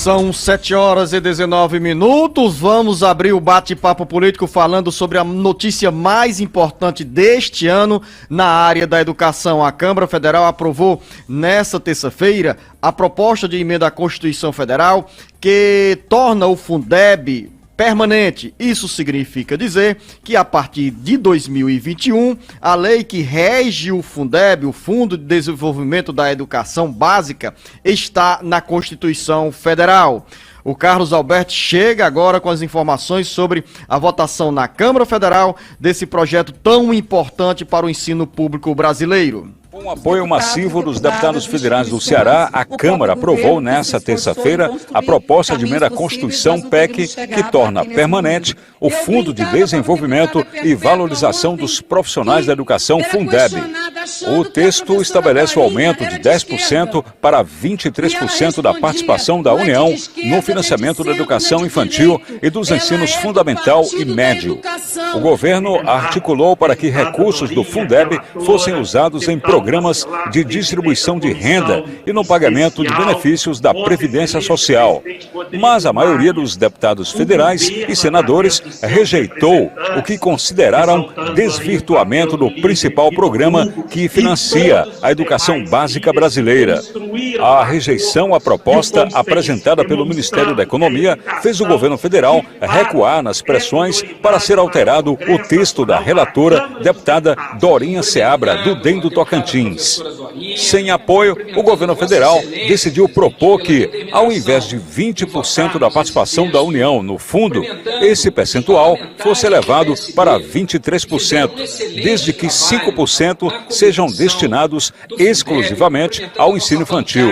São 7h19. Vamos abrir o bate-papo político falando sobre a notícia mais importante deste ano na área da educação. A Câmara Federal aprovou nesta terça-feira a proposta de emenda à Constituição Federal que torna o Fundeb permanente. Isso significa dizer que a partir de 2021, a lei que rege o Fundeb, o Fundo de Desenvolvimento da Educação Básica, está na Constituição Federal. O Carlos Alberto chega agora com as informações sobre a votação na Câmara Federal desse projeto tão importante para o ensino público brasileiro. Com apoio massivo dos deputados federais do Ceará, a Câmara aprovou nessa terça-feira a proposta de emenda à Constituição PEC que torna permanente o Fundo de Desenvolvimento e Valorização dos Profissionais da Educação Fundeb. O texto estabelece o aumento de 10% para 23% da participação da União no financiamento da educação infantil e dos ensinos fundamental e médio. O governo articulou para que recursos do Fundeb fossem usados em programas de distribuição de renda e no pagamento de benefícios da Previdência Social. Mas a maioria dos deputados federais e senadores rejeitou o que consideraram desvirtuamento do principal programa que financia a educação básica brasileira. A rejeição à proposta apresentada pelo Ministério da Economia fez o governo federal recuar nas pressões para ser alterado o texto da relatora, deputada Dorinha Seabra, do DEM do Tocantins. Sem apoio, o governo federal decidiu propor que, ao invés de 20% da participação da União no fundo, esse percentual fosse elevado para 23%, desde que 5% sejam destinados exclusivamente ao ensino infantil.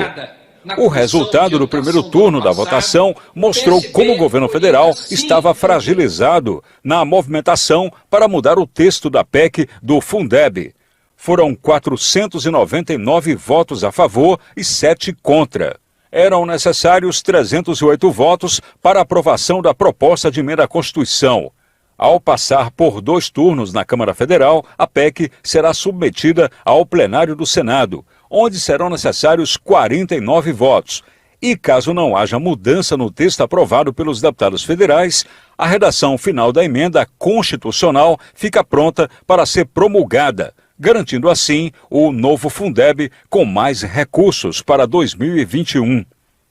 O resultado do primeiro turno da votação mostrou como o governo federal estava fragilizado na movimentação para mudar o texto da PEC do Fundeb. Foram 499 votos a favor e 7 contra. Eram necessários 308 votos para a aprovação da proposta de emenda à Constituição. Ao passar por 2 turnos na Câmara Federal, a PEC será submetida ao plenário do Senado, onde serão necessários 49 votos. E caso não haja mudança no texto aprovado pelos deputados federais, a redação final da emenda constitucional fica pronta para ser promulgada, garantindo assim o novo Fundeb com mais recursos para 2021.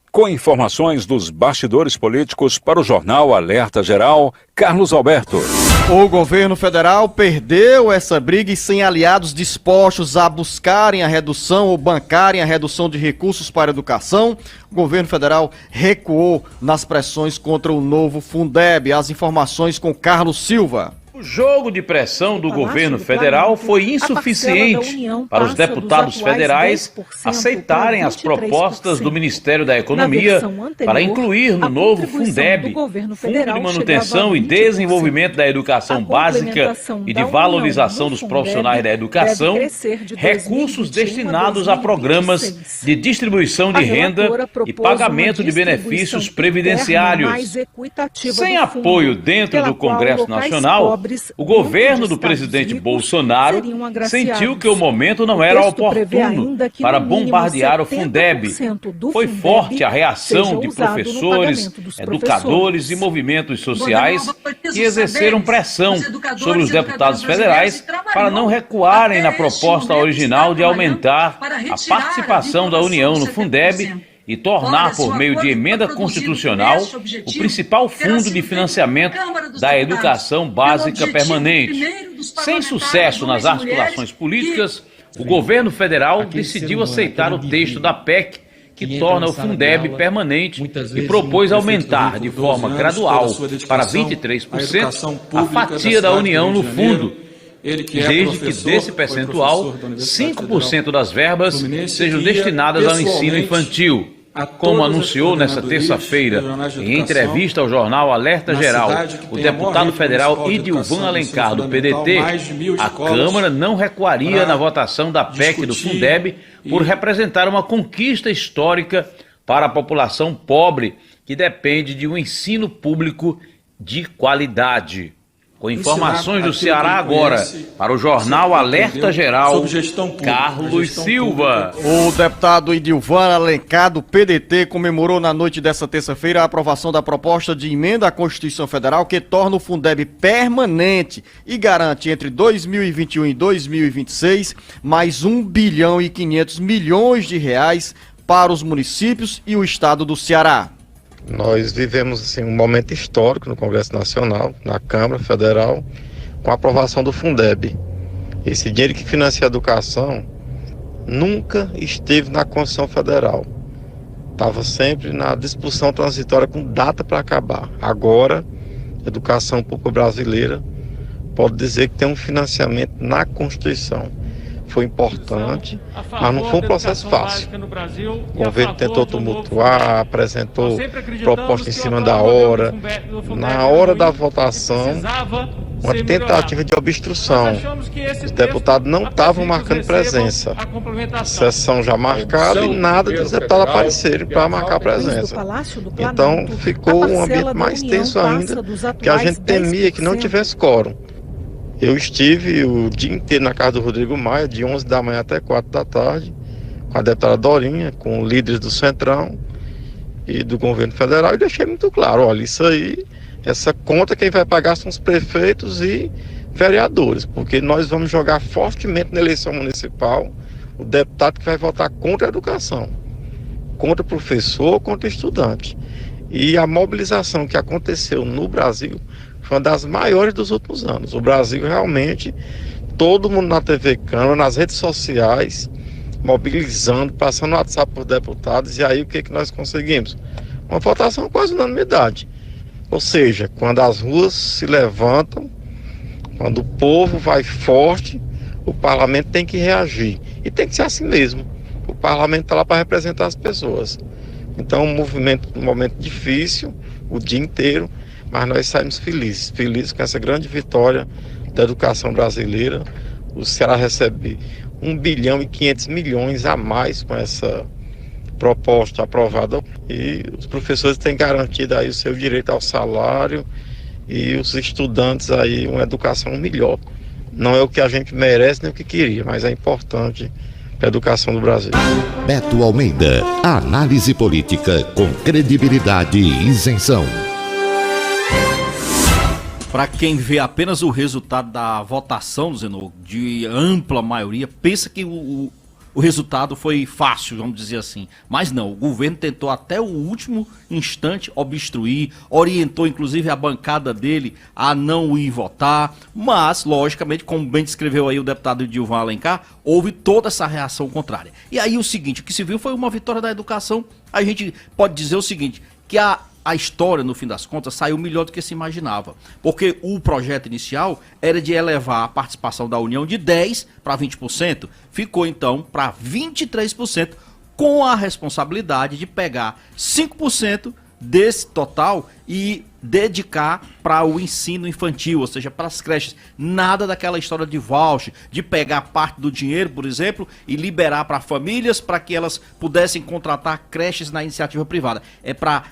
Com informações dos bastidores políticos para o jornal Alerta Geral, Carlos Alberto. O governo federal perdeu essa briga e sem aliados dispostos a buscarem a redução ou bancarem a redução de recursos para a educação, o governo federal recuou nas pressões contra o novo Fundeb. As informações com Carlos Silva. O jogo de pressão do governo federal foi insuficiente para os deputados federais aceitarem as propostas do Ministério da Economia para incluir no novo Fundeb, Fundo de Manutenção e Desenvolvimento da Educação Básica e de Valorização dos Profissionais da Educação, recursos destinados a programas de distribuição de renda e pagamento de benefícios previdenciários. Sem apoio dentro do Congresso Nacional, o governo do presidente Bolsonaro sentiu que o momento não era oportuno para bombardear o Fundeb. Foi forte a reação de professores, educadores e movimentos sociais que exerceram pressão sobre os deputados federais para não recuarem na proposta original de aumentar a participação da União no Fundeb e tornar, por meio de emenda constitucional, o principal fundo de financiamento da educação básica permanente. Sem sucesso nas articulações políticas, o governo federal decidiu aceitar o texto da PEC, que torna o Fundeb permanente e propôs aumentar de forma gradual para 23% a fatia da União no fundo, desde que desse percentual, 5% das verbas sejam destinadas ao ensino infantil. Como anunciou nesta terça-feira, em entrevista ao jornal Alerta Geral, o deputado federal Idilvan Alencar, do PDT, a Câmara não recuaria na votação da PEC do Fundeb por representar uma conquista histórica para a população pobre que depende de um ensino público de qualidade. Com informações do Ceará agora, para o jornal Alerta Geral, Carlos Silva. O deputado Idilvan Alencar, do PDT, comemorou na noite dessa terça-feira a aprovação da proposta de emenda à Constituição Federal que torna o Fundeb permanente e garante entre 2021 e 2026 mais 1 bilhão e 500 milhões de reais para os municípios e o estado do Ceará. Nós vivemos assim, um momento histórico no Congresso Nacional, na Câmara Federal, com a aprovação do Fundeb. Esse dinheiro que financia a educação nunca esteve na Constituição Federal. Estava sempre na discussão transitória com data para acabar. Agora, a educação pública brasileira pode dizer que tem um financiamento na Constituição. Foi importante, mas não foi um processo fácil. O governo tentou tumultuar, apresentou proposta em cima da hora. Na hora da votação, uma tentativa de obstrução. Os deputados não estavam marcando presença. Sessão já marcada e nada dos deputados aparecerem para marcar presença. Então ficou um ambiente mais tenso ainda, que a gente temia que não tivesse quórum. Eu estive o dia inteiro na casa do Rodrigo Maia, de 11 da manhã até 4 da tarde, com a deputada Dorinha, com líderes do Centrão e do governo federal, e deixei muito claro, olha, isso aí, essa conta quem vai pagar são os prefeitos e vereadores, porque nós vamos jogar fortemente na eleição municipal o deputado que vai votar contra a educação, contra professor, contra estudante. E a mobilização que aconteceu no Brasil foi uma das maiores dos últimos anos. O Brasil realmente, todo mundo na TV Câmara, nas redes sociais, mobilizando, passando o WhatsApp para os deputados, e aí o que nós conseguimos? Uma votação quase unanimidade. Ou seja, quando as ruas se levantam, quando o povo vai forte, o parlamento tem que reagir. E tem que ser assim mesmo. O parlamento está lá para representar as pessoas. Então, um momento difícil, o dia inteiro, mas nós saímos felizes com essa grande vitória da educação brasileira. O Ceará recebe 1 bilhão e 500 milhões a mais com essa proposta aprovada, e os professores têm garantido aí o seu direito ao salário e os estudantes aí uma educação melhor. Não é o que a gente merece nem o que queria, mas é importante para a educação do Brasil. Beto Almeida, análise política com credibilidade e isenção. Para quem vê apenas o resultado da votação, Zenô, de ampla maioria, pensa que o resultado foi fácil, vamos dizer assim. Mas não, o governo tentou até o último instante obstruir, orientou inclusive a bancada dele a não ir votar, mas, logicamente, como bem descreveu aí o deputado Idilvan Alencar, houve toda essa reação contrária. E aí o seguinte, o que se viu foi uma vitória da educação. A gente pode dizer o seguinte, que a história, no fim das contas, saiu melhor do que se imaginava. Porque o projeto inicial era de elevar a participação da União de 10% para 20%. Ficou, então, para 23%, com a responsabilidade de pegar 5% desse total e dedicar para o ensino infantil, ou seja, para as creches. Nada daquela história de voucher, de pegar parte do dinheiro, por exemplo, e liberar para famílias para que elas pudessem contratar creches na iniciativa privada. É para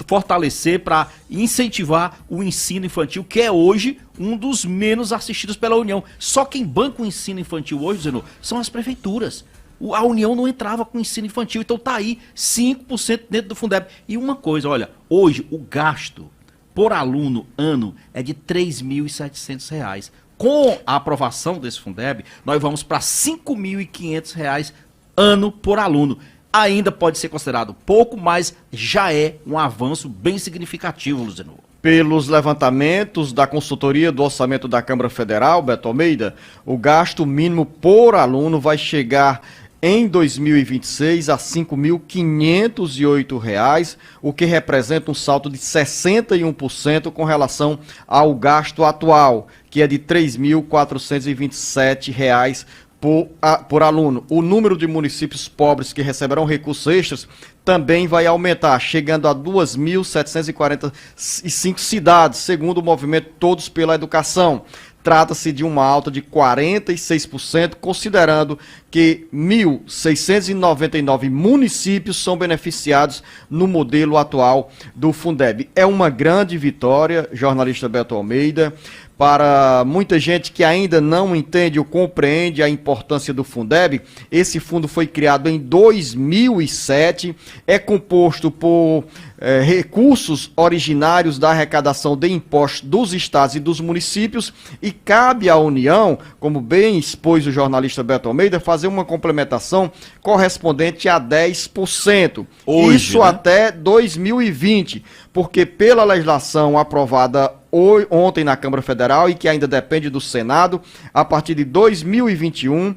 fortalecer, para incentivar o ensino infantil, que é hoje um dos menos assistidos pela União. Só quem banca o ensino infantil hoje, Zenô, são as prefeituras. A União não entrava com o ensino infantil, então tá aí 5% dentro do Fundeb. E uma coisa, olha, hoje o gasto por aluno ano é de R$ 3.700. Com a aprovação desse Fundeb, nós vamos para R$ 5.500 ano por aluno. Ainda pode ser considerado pouco, mas já é um avanço bem significativo, Luzenô. Pelos levantamentos da consultoria do orçamento da Câmara Federal, Beto Almeida, o gasto mínimo por aluno vai chegar em 2026 a R$ 5.508, o que representa um salto de 61% com relação ao gasto atual, que é de R$ 3.427 por aluno. O número de municípios pobres que receberão recursos extras também vai aumentar, chegando a 2.745 cidades, segundo o movimento Todos pela Educação. Trata-se de uma alta de 46%, considerando que 1.699 municípios são beneficiados no modelo atual do Fundeb. É uma grande vitória, jornalista Beto Almeida, para muita gente que ainda não entende ou compreende a importância do Fundeb, esse fundo foi criado em 2007, é composto por recursos originários da arrecadação de impostos dos estados e dos municípios e cabe à União, como bem expôs o jornalista Beto Almeida, fazer uma complementação correspondente a 10%. Hoje, isso, né? Até 2020, porque pela legislação aprovada ontem na Câmara Federal e que ainda depende do Senado, a partir de 2021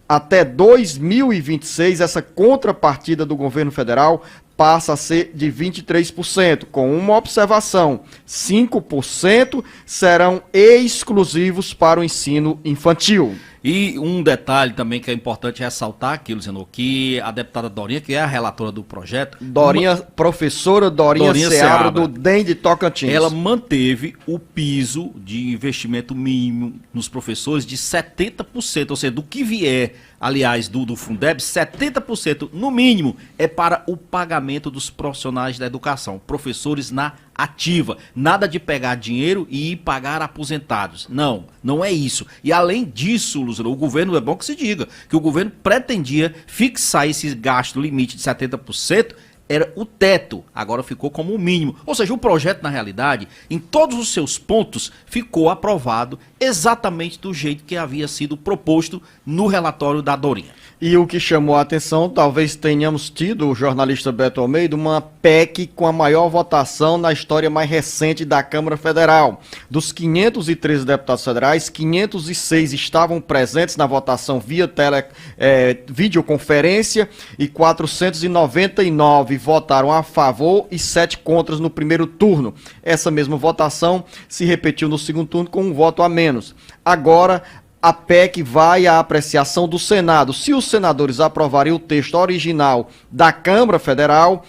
até 2026, essa contrapartida do governo federal passa a ser de 23%, com uma observação: 5% serão exclusivos para o ensino infantil. E um detalhe também que é importante ressaltar aqui, Luciano, que a deputada Dorinha, que é a relatora do projeto... Professora Dorinha Seabra, do DEM de Tocantins. Ela manteve o piso de investimento mínimo nos professores de 70%, ou seja, do que vier, aliás, do Fundeb, 70% no mínimo é para o pagamento dos profissionais da educação, professores na ativa. Nada de pegar dinheiro e ir pagar aposentados. Não, não é isso. E além disso, Luciano, o governo, é bom que se diga, que o governo pretendia fixar esse gasto limite de 70%, era o teto, agora ficou como o mínimo. Ou seja, o projeto, na realidade, em todos os seus pontos, ficou aprovado exatamente do jeito que havia sido proposto no relatório da Dorinha. E o que chamou a atenção, talvez tenhamos tido, o jornalista Beto Almeida, uma PEC com a maior votação na história mais recente da Câmara Federal. Dos 513 deputados federais, 506 estavam presentes na votação via videoconferência e 499 votaram a favor e 7 contras no primeiro turno. Essa mesma votação se repetiu no segundo turno com um voto a menos. Agora, a PEC vai à apreciação do Senado. Se os senadores aprovarem o texto original da Câmara Federal,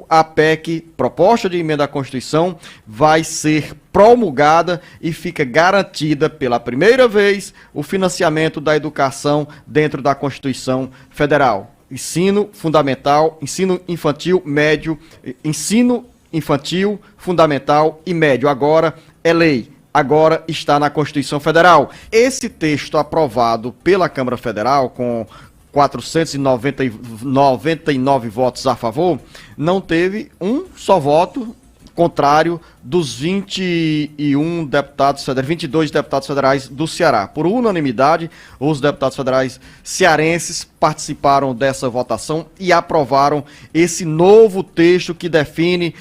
a PEC, proposta de emenda à Constituição, vai ser promulgada e fica garantida pela primeira vez o financiamento da educação dentro da Constituição Federal. Ensino fundamental, ensino infantil, médio, ensino infantil, fundamental e médio. Agora é lei. Agora está na Constituição Federal. Esse texto aprovado pela Câmara Federal, com 499 votos a favor, não teve um só voto contrário dos 22 deputados federais do Ceará. Por unanimidade, os deputados federais cearenses participaram dessa votação e aprovaram esse novo texto que define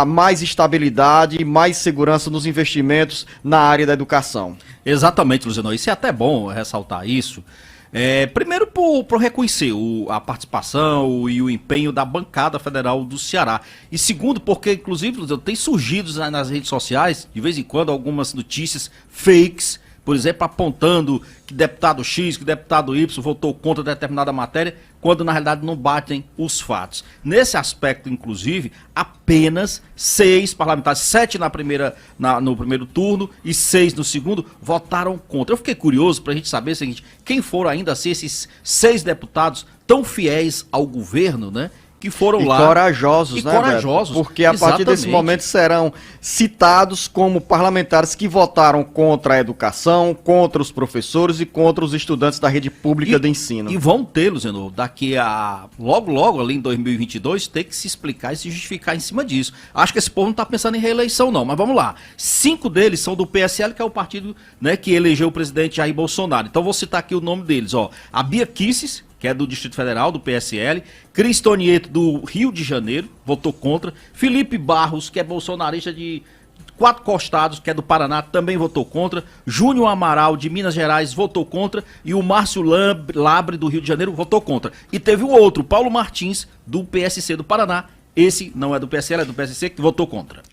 mais estabilidade e mais segurança nos investimentos na área da educação. Exatamente, Luciano. Isso é até bom ressaltar isso. Primeiro, por reconhecer a participação e o empenho da bancada federal do Ceará. E segundo, porque, inclusive, tem surgido nas redes sociais, de vez em quando, algumas notícias fakes, por exemplo, apontando que deputado X, que deputado Y votou contra determinada matéria, quando na realidade não batem os fatos. Nesse aspecto, inclusive, apenas 6 parlamentares, 7 no primeiro turno e 6 no segundo, votaram contra. Eu fiquei curioso para a gente saber o seguinte: quem foram ainda assim esses 6 deputados tão fiéis ao governo, né? Que foram lá. Corajosos, né, corajosos, Beto? Porque a partir desse momento serão citados como parlamentares que votaram contra a educação, contra os professores e contra os estudantes da rede pública de ensino. E vão ter, Luciano, daqui a logo ali em 2022, ter que se explicar e se justificar em cima disso. Acho que esse povo não está pensando em reeleição não, mas vamos lá. 5 deles são do PSL, que é o partido, né, que elegeu o presidente Jair Bolsonaro. Então vou citar aqui o nome deles, ó. A Bia Kicis, que é do Distrito Federal, do PSL, Cristonieto, do Rio de Janeiro, votou contra, Felipe Barros, que é bolsonarista de Quatro Costados, que é do Paraná, também votou contra, Júnior Amaral, de Minas Gerais, votou contra, e o Márcio Labre, do Rio de Janeiro, votou contra. E teve o outro, Paulo Martins, do PSC do Paraná, esse não é do PSL, é do PSC, que votou contra.